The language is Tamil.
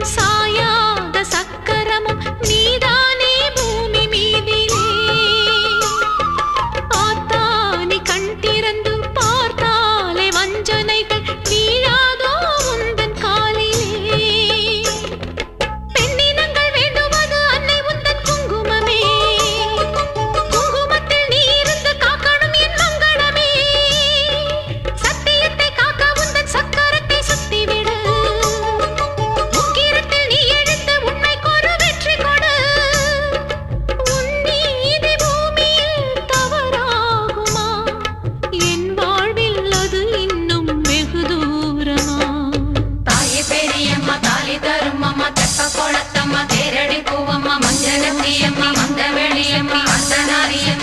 சாயாத சக்கரமும் நீதானே பூமி மீதிலே ஆத்தானி கண் திறந்து பார்த்தாலே வஞ்சனைகள் வீழாதோ உந்தன் காலிலே பெண்ணினங்கள் வேண்டுவது அன்னை உந்தன் குங்குமமே குங்குமத்தில் நீ இருந்து காக்கணும் என் மங்களமே சத்தியத்தை காக்க உந்தன் சக்கரத்தை சுத்திவிடு முக்கிரத்தில் நீ எடுத்து உண்மைக்கு ஒரு வெற்றி கொடு உன் நீதி பூமியில் தவறாகுமா என் வாழ்வில் அது இன்னும் வெகு தூரமா தாயே பெரியம்மா தாலி தரும் அம்மா தெப்ப குளத்தம்மா தேரடி பூவம்மா மஞ்சளத்தியம்மா மந்த வெளியம்மா அர்த்தநாரியம்மா